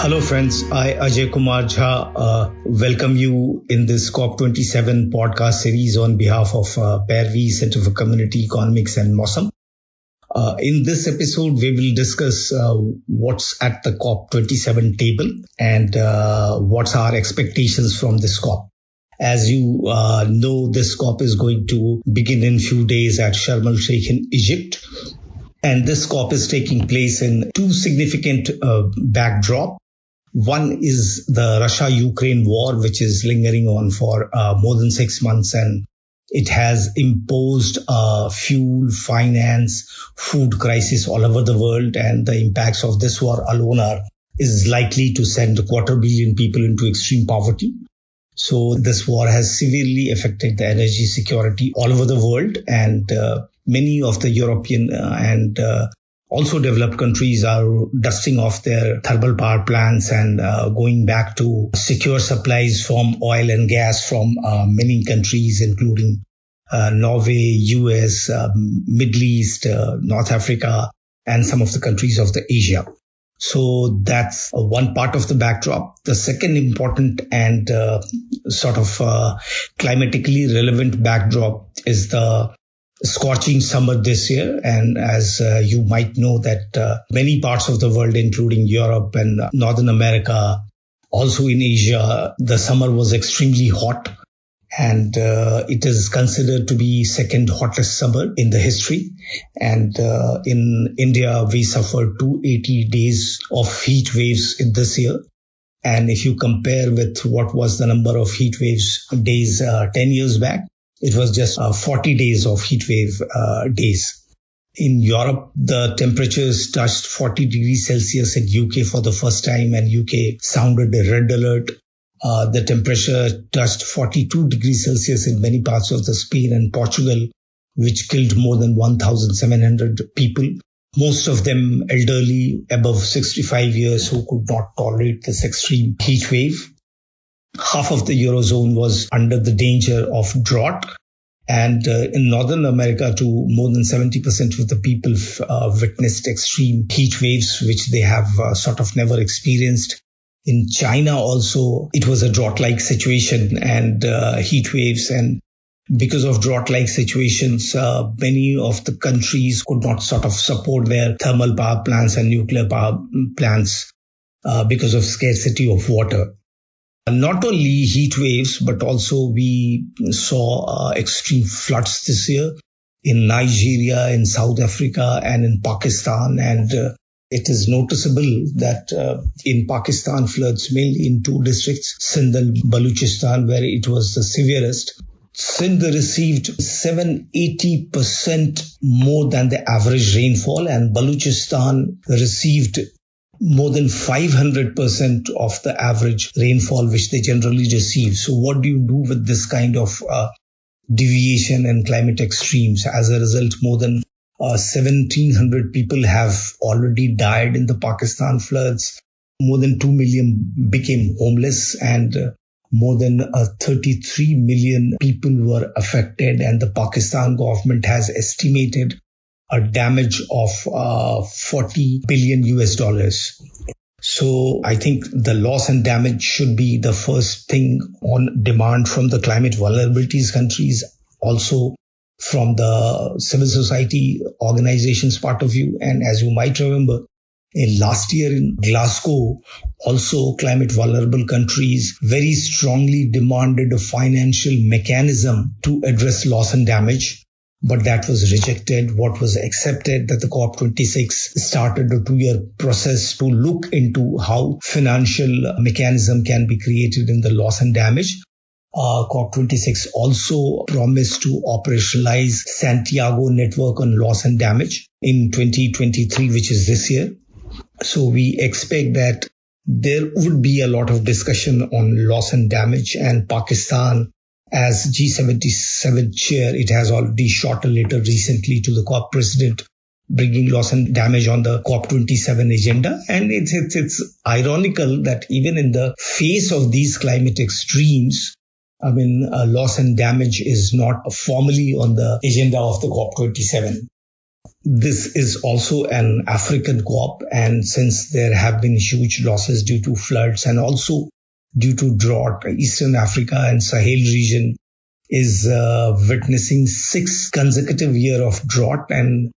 Hello friends, I Ajay Kumar Jha welcome you in this COP27 podcast series on behalf of PAIRVI, Center for Community Economics and Mosam. In this episode, we will discuss what's at the COP27 table and what's our expectations from this COP. As you know, this COP is going to begin in few days at Sharm el-Sheikh in Egypt. And this COP is taking place in two significant backdrop. One is the Russia-Ukraine war, which is lingering on for more than 6 months, and it has imposed a fuel, finance, food crisis all over the world, and the impacts of this war alone is likely to send 250 million people into extreme poverty. So this war has severely affected the energy security all over the world, and many of the European and also developed countries are dusting off their thermal power plants and going back to secure supplies from oil and gas from many countries, including Norway, US, Middle East, North Africa, and some of the countries of the Asia. So that's one part of the backdrop. The second important and climatically relevant backdrop is the scorching summer this year. And as you might know that many parts of the world, including Europe and Northern America, also in Asia, the summer was extremely hot. And it is considered to be second hottest summer in the history. And in India, we suffered 280 days of heat waves in this year. And if you compare with what was the number of heat waves days 10 years back, it was just 40 days of heat wave days. In Europe, the temperatures touched 40 degrees Celsius in UK for the first time, and UK sounded a red alert. The temperature touched 42 degrees Celsius in many parts of the Spain and Portugal, which killed more than 1,700 people, most of them elderly above 65 years who could not tolerate this extreme heat wave. Half of the Eurozone was under the danger of drought. And in Northern America, too, more than 70% of the people witnessed extreme heat waves, which they have never experienced. In China also, it was a drought-like situation and heat waves. And because of drought-like situations, many of the countries could not support their thermal power plants and nuclear power plants because of scarcity of water. Not only heat waves, but also we saw extreme floods this year in Nigeria, in South Africa, and in Pakistan. And it is noticeable that in Pakistan, floods mainly in two districts, Sindh and Baluchistan, where it was the severest. Sindh received 780% more than the average rainfall, and Baluchistan received more than 500% of the average rainfall which they generally receive. So what do you do with this kind of deviation and climate extremes? As a result, more than 1,700 people have already died in the Pakistan floods. More than 2 million became homeless, and more than 33 million people were affected. And the Pakistan government has estimated a damage of $40 billion. So I think the loss and damage should be the first thing on demand from the climate vulnerabilities countries, also from the civil society organizations part of view. And as you might remember, last year in Glasgow, also climate vulnerable countries very strongly demanded a financial mechanism to address loss and damage. But that was rejected. What was accepted that the COP26 started a 2-year process to look into how financial mechanism can be created in the loss and damage. COP26 also promised to operationalize Santiago Network on loss and damage in 2023, which is this year. So we expect that there would be a lot of discussion on loss and damage, and Pakistan, as G77 chair, it has already shot a letter recently to the COP president, bringing loss and damage on the COP27 agenda. And it's ironical that even in the face of these climate extremes, loss and damage is not formally on the agenda of the COP27. this is also an African COP, and since there have been huge losses due to floods and also due to drought, Eastern Africa and Sahel region is witnessing 6 consecutive years of drought. And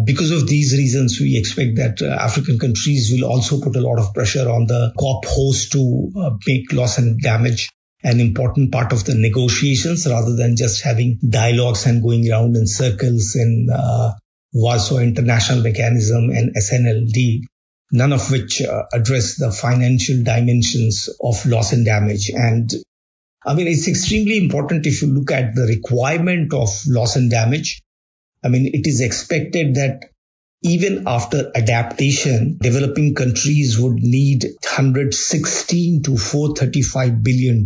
because of these reasons, we expect that African countries will also put a lot of pressure on the COP host to make loss and damage an important part of the negotiations rather than just having dialogues and going around in circles in Warsaw International Mechanism and SNLD, none of which address the financial dimensions of loss and damage. And I mean, it's extremely important if you look at the requirement of loss and damage. I mean, it is expected that even after adaptation, developing countries would need $116 to $435 billion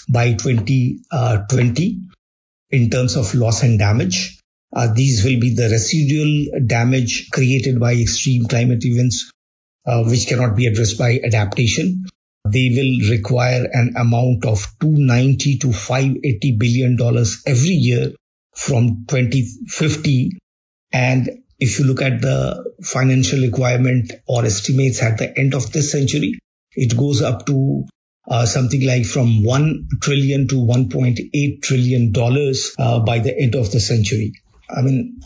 by 2020 in terms of loss and damage. These will be the residual damage created by extreme climate events, which cannot be addressed by adaptation. They will require an amount of $290 to $580 billion every year from 2050. And if you look at the financial requirement or estimates at the end of this century, it goes up to something like from $1 trillion to $1.8 trillion by the end of the century. I mean,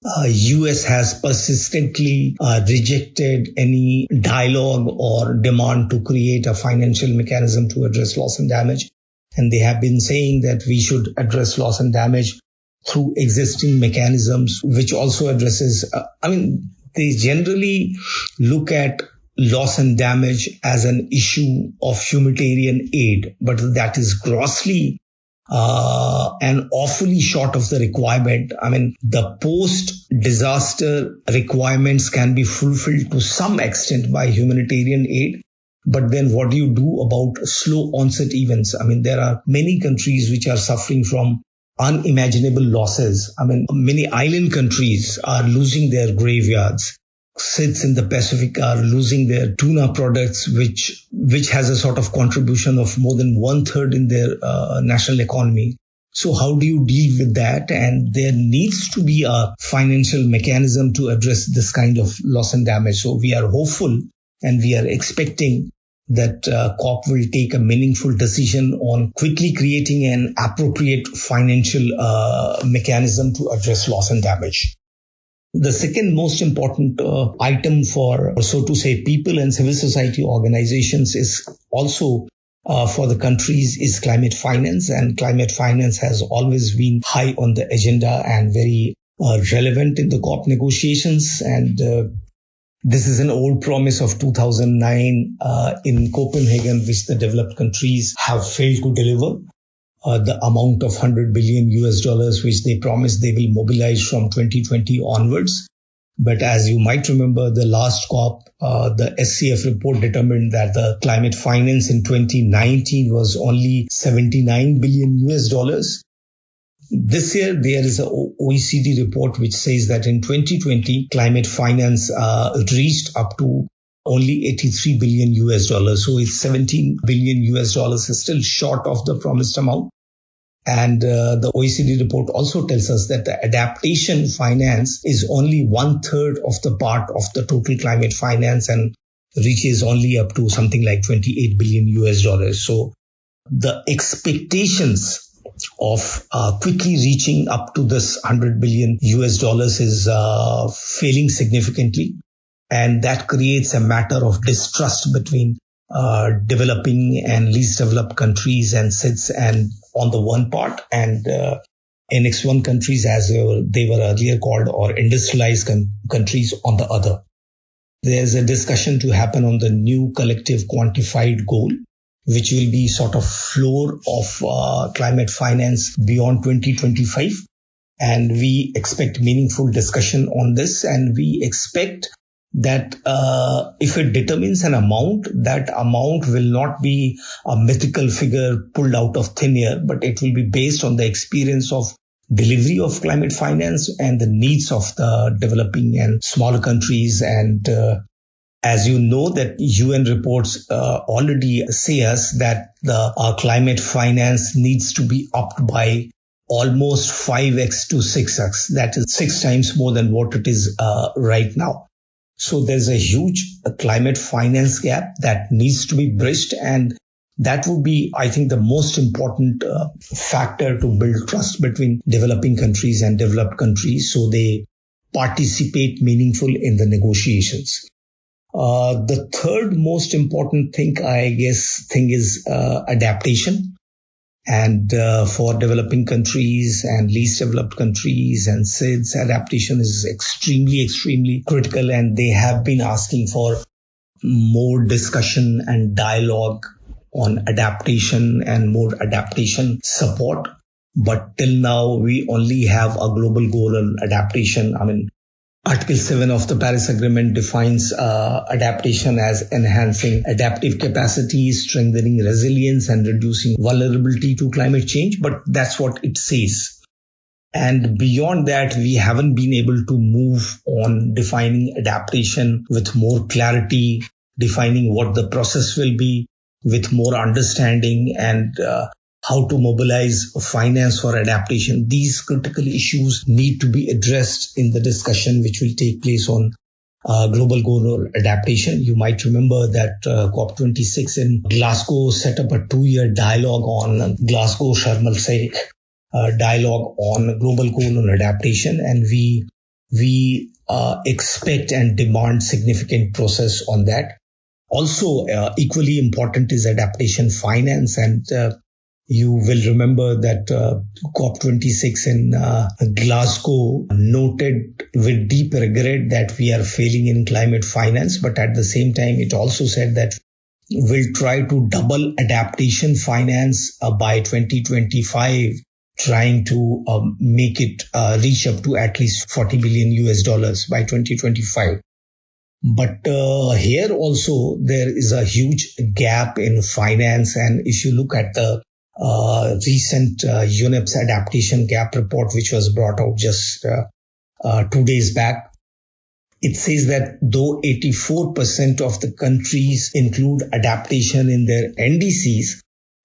US has persistently rejected any dialogue or demand to create a financial mechanism to address loss and damage. And they have been saying that we should address loss and damage through existing mechanisms, which also addresses, they generally look at loss and damage as an issue of humanitarian aid, but that is grossly and awfully short of the requirement. I mean, the post-disaster requirements can be fulfilled to some extent by humanitarian aid. But then what do you do about slow onset events? I mean, there are many countries which are suffering from unimaginable losses. I mean, many island countries are losing their graveyards. States in the Pacific are losing their tuna products, which has a sort of contribution of more than 1/3 in their national economy. So how do you deal with that? And there needs to be a financial mechanism to address this kind of loss and damage. So we are hopeful and we are expecting that COP will take a meaningful decision on quickly creating an appropriate financial mechanism to address loss and damage. The second most important item for, so to say, people and civil society organizations is also for the countries is climate finance. And climate finance has always been high on the agenda and very relevant in the COP negotiations. And this is an old promise of 2009 in Copenhagen, which the developed countries have failed to deliver. The amount of $100 billion which they promised they will mobilize from 2020 onwards. But as you might remember, the last COP, the SCF report determined that the climate finance in 2019 was only $79 billion. This year, there is an OECD report which says that in 2020, climate finance reached up to only $83 billion. So it's $17 billion is still short of the promised amount. And the OECD report also tells us that the adaptation finance is only 1/3 of the part of the total climate finance and reaches only up to something like $28 billion. So the expectations of quickly reaching up to this $100 billion is failing significantly. And that creates a matter of distrust between developing and least developed countries and SIDS and on the one part and NX1 countries as they were earlier called or industrialized countries on the other. There's a discussion to happen on the new collective quantified goal, which will be sort of floor of climate finance beyond 2025. And we expect meaningful discussion on this, and we expect that if it determines an amount, that amount will not be a mythical figure pulled out of thin air, but it will be based on the experience of delivery of climate finance and the needs of the developing and smaller countries. And as you know, that UN reports already say us that the climate finance needs to be upped by almost 5x to 6x. That is 6 times more than what it is right now. So there's a huge climate finance gap that needs to be bridged, and that would be, I think, the most important factor to build trust between developing countries and developed countries so they participate meaningful in the negotiations. The third most important thing, is adaptation. And for developing countries and least developed countries and SIDS, adaptation is extremely, extremely critical. And they have been asking for more discussion and dialogue on adaptation and more adaptation support. But till now, we only have a global goal on adaptation. Article 7 of the Paris Agreement defines adaptation as enhancing adaptive capacity, strengthening resilience, and reducing vulnerability to climate change. But that's what it says. And beyond that, we haven't been able to move on defining adaptation with more clarity, defining what the process will be with more understanding, and how to mobilize finance for adaptation. These critical issues need to be addressed in the discussion which will take place on global goal or adaptation. You might remember that COP26 in Glasgow set up a 2-year dialogue on Glasgow Sharm el-Sheikh dialogue on global goal on adaptation, and we expect and demand significant process on that. Also, equally important is adaptation finance, and you will remember that COP26 in Glasgow noted with deep regret that we are failing in climate finance, but at the same time, it also said that we'll try to double adaptation finance by 2025, trying to make it reach up to at least $40 billion by 2025. But here also there is a huge gap in finance, and if you look at the recent UNEP's adaptation gap report, which was brought out just 2 days back, it says that though 84% of the countries include adaptation in their NDCs,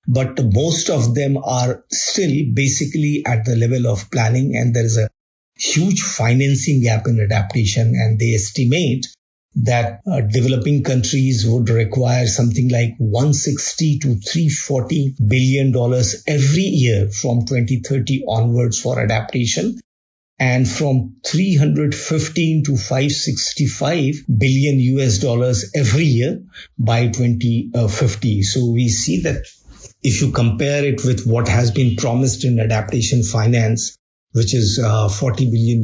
but most of them are still basically at the level of planning, and there is a huge financing gap in adaptation, and they estimate that developing countries would require something like $160 to $340 billion every year from 2030 onwards for adaptation, and from $315 to $565 billion every year by 2050. So we see that if you compare it with what has been promised in adaptation finance, which is $40 billion,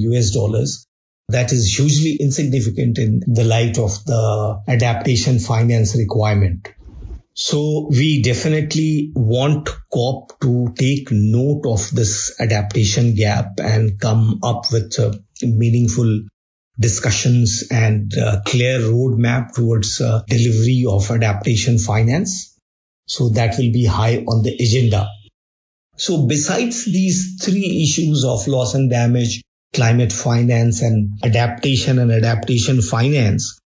that is hugely insignificant in the light of the adaptation finance requirement. So we definitely want COP to take note of this adaptation gap and come up with meaningful discussions and clear roadmap towards delivery of adaptation finance. So that will be high on the agenda. So besides these three issues of loss and damage, climate finance, and adaptation finance,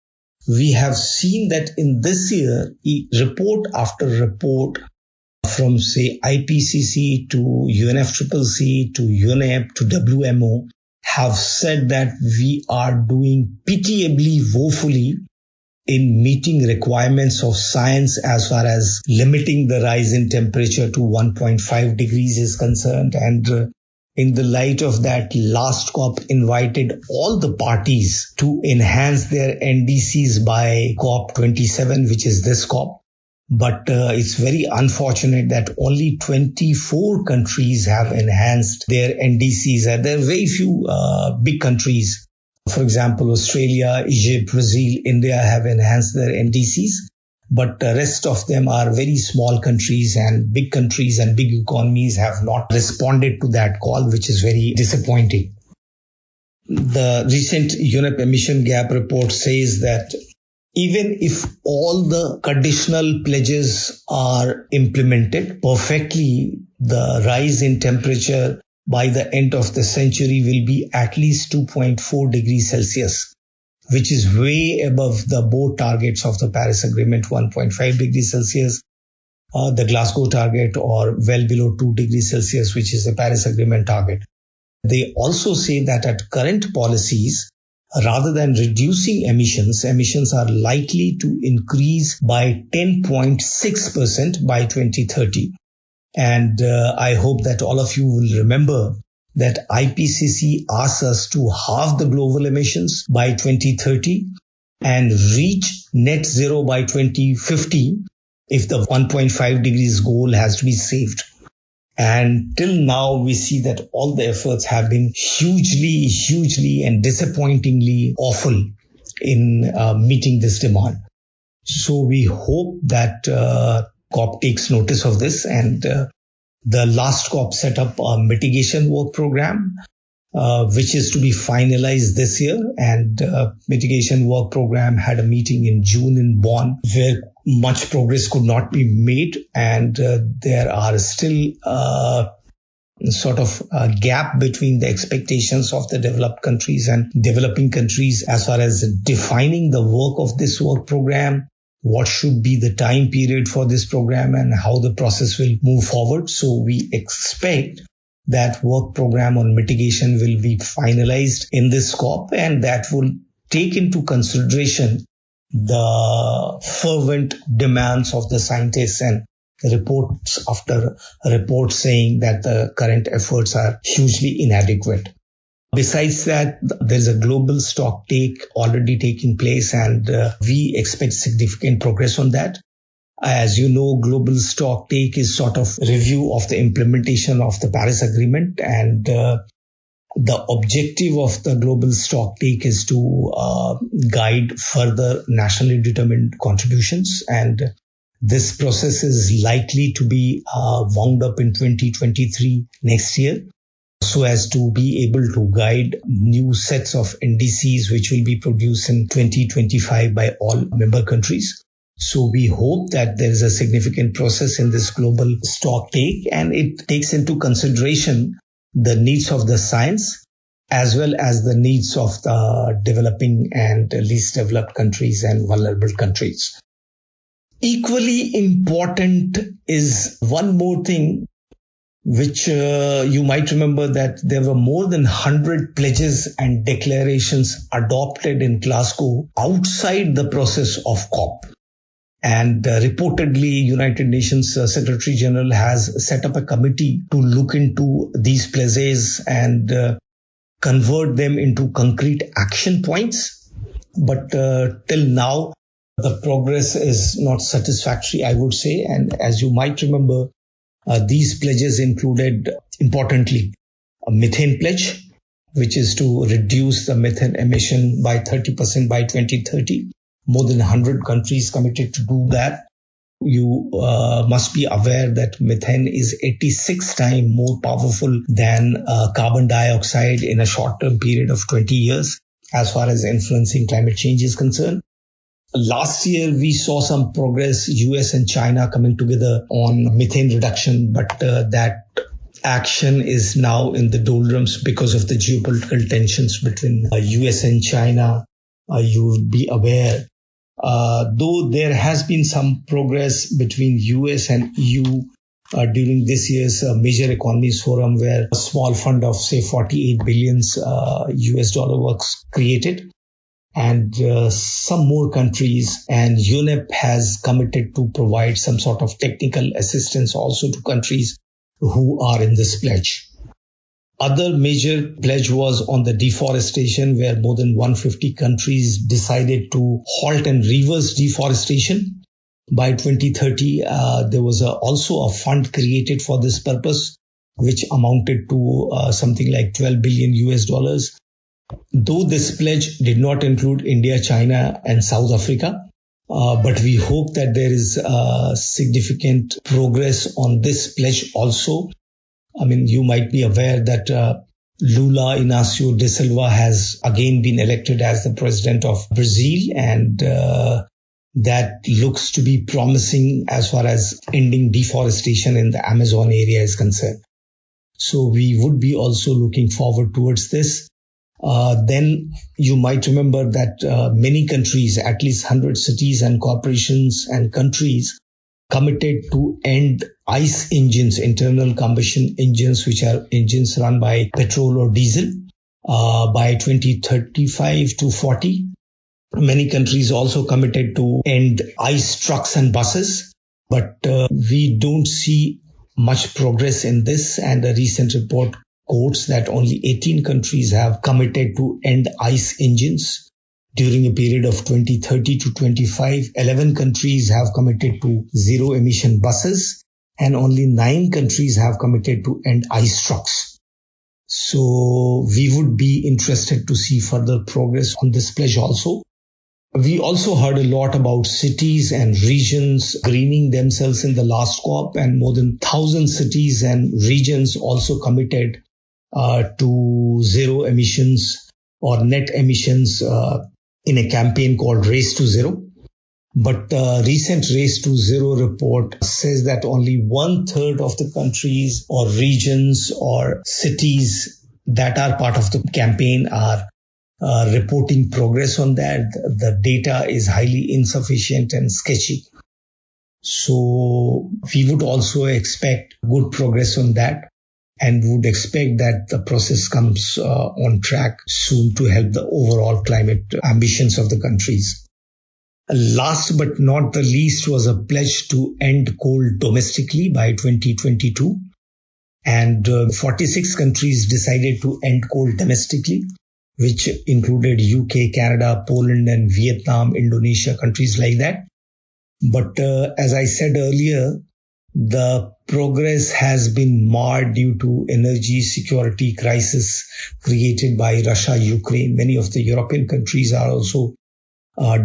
we have seen that in this year, report after report from, say, IPCC to UNFCCC to UNEP to WMO have said that we are doing pitiably, woefully in meeting requirements of science as far as limiting the rise in temperature to 1.5 degrees is concerned. And in the light of that, last COP invited all the parties to enhance their NDCs by COP27, which is this COP. But it's very unfortunate that only 24 countries have enhanced their NDCs. And there are very few big countries. For example, Australia, Egypt, Brazil, India have enhanced their NDCs. But the rest of them are very small countries, and big countries and big economies have not responded to that call, which is very disappointing. The recent UNEP emission gap report says that even if all the conditional pledges are implemented perfectly, the rise in temperature by the end of the century will be at least 2.4 degrees Celsius, which is way above the both targets of the Paris Agreement, 1.5 degrees Celsius the Glasgow target or well below 2 degrees Celsius, which is the Paris Agreement target. They also say that at current policies, rather than reducing emissions are likely to increase by 10.6% by 2030. And I hope that all of you will remember that IPCC asks us to halve the global emissions by 2030 and reach net zero by 2050 if the 1.5 degrees goal has to be saved. And till now, we see that all the efforts have been hugely and disappointingly awful in meeting this demand. So we hope that COP takes notice of this, and the last COP set up a mitigation work program, which is to be finalized this year. And mitigation work program had a meeting in June in Bonn where much progress could not be made, and there are still sort of a gap between the expectations of the developed countries and developing countries as far as defining the work of this work program, what should be the time period for this program, and how the process will move forward. So we expect that work program on mitigation will be finalized in this COP, and that will take into consideration the fervent demands of the scientists and reports after reports saying that the current efforts are hugely inadequate. Besides that, there's a global stock take already taking place, and we expect significant progress on that. As you know, global stock take is sort of review of the implementation of the Paris Agreement, and the objective of the global stock take is to guide further nationally determined contributions. And this process is likely to be wound up in 2023 next year, so as to be able to guide new sets of indices which will be produced in 2025 by all member countries. So we hope that there is a significant process in this global stock take, and it takes into consideration the needs of the science as well as the needs of the developing and least developed countries and vulnerable countries. Equally important is one more thing, which you might remember that there were more than 100 pledges and declarations adopted in Glasgow outside the process of COP. And reportedly, United Nations Secretary General has set up a committee to look into these pledges and convert them into concrete action points. But till now, the progress is not satisfactory, I would say. And as you might remember, these pledges included, importantly, a methane pledge, which is to reduce the methane emission by 30% by 2030. More than 100 countries committed to do that. You must be aware that methane is 86 times more powerful than carbon dioxide in a short-term period of 20 years as far as influencing climate change is concerned. Last year, we saw some progress, US and China coming together on methane reduction, but that action is now in the doldrums because of the geopolitical tensions between US and China. You would be aware. Though there has been some progress between US and EU during this year's Major Economies Forum, where a small fund of, say, 48 billion US dollar was created. And some more countries, and UNEP has committed to provide some sort of technical assistance also to countries who are in this pledge. Other major pledge was on the deforestation, where more than 150 countries decided to halt and reverse deforestation. By 2030, there was also a fund created for this purpose, which amounted to something like 12 billion US dollars. Though this pledge did not include India, China, and South Africa, but we hope that there is significant progress on this pledge also. I mean, you might be aware that Lula Inácio da Silva has again been elected as the president of Brazil, and that looks to be promising as far as ending deforestation in the Amazon area is concerned. So we would be also looking forward towards this. Then you might remember that many countries, at least 100 cities and corporations and countries, committed to end ICE engines, internal combustion engines, which are engines run by petrol or diesel, by 2035 to 40. Many countries also committed to end ICE trucks and buses, but we don't see much progress in this. And a recent report quotes that only 18 countries have committed to end ICE engines. During a period of 2030 to 25, 11 countries have committed to zero emission buses, and only 9 countries have committed to end ICE trucks. So we would be interested to see further progress on this pledge also. We also heard a lot about cities and regions greening themselves in the last COP, and more than 1,000 cities and regions also committed to zero emissions or net emissions in a campaign called Race to Zero. But the recent Race to Zero report says that only 1/3 of the countries or regions or cities that are part of the campaign are reporting progress on that. The data is highly insufficient and sketchy. So we would also expect good progress on that, and would expect that the process comes on track soon to help the overall climate ambitions of the countries. Last but not the least was a pledge to end coal domestically by 2022. And 46 countries decided to end coal domestically, which included UK, Canada, Poland, and Vietnam, Indonesia, countries like that. But as I said earlier, the progress has been marred due to energy security crisis created by Russia, Ukraine. Many of the European countries are also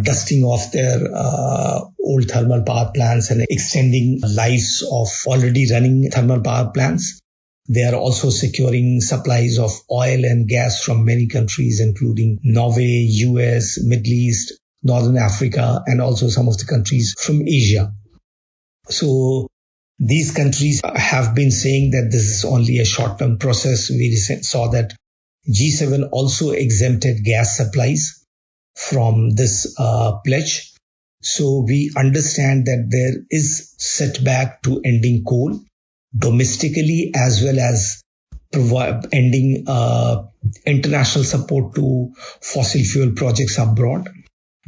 dusting off their old thermal power plants and extending lives of already running thermal power plants. They are also securing supplies of oil and gas from many countries, including Norway, US, Middle East, Northern Africa, and also some of the countries from Asia. So these countries have been saying that this is only a short-term process. We saw that G7 also exempted gas supplies from this pledge. So we understand that there is setback to ending coal domestically, as well as ending international support to fossil fuel projects abroad.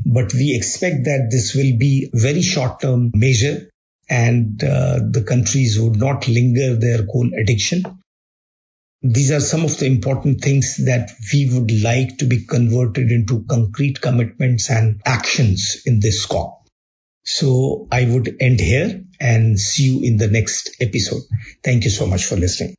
But we expect that this will be a very short-term measure, and the countries would not linger their coal addiction. These are some of the important things that we would like to be converted into concrete commitments and actions in this COP. So I would end here and see you in the next episode. Thank you so much for listening.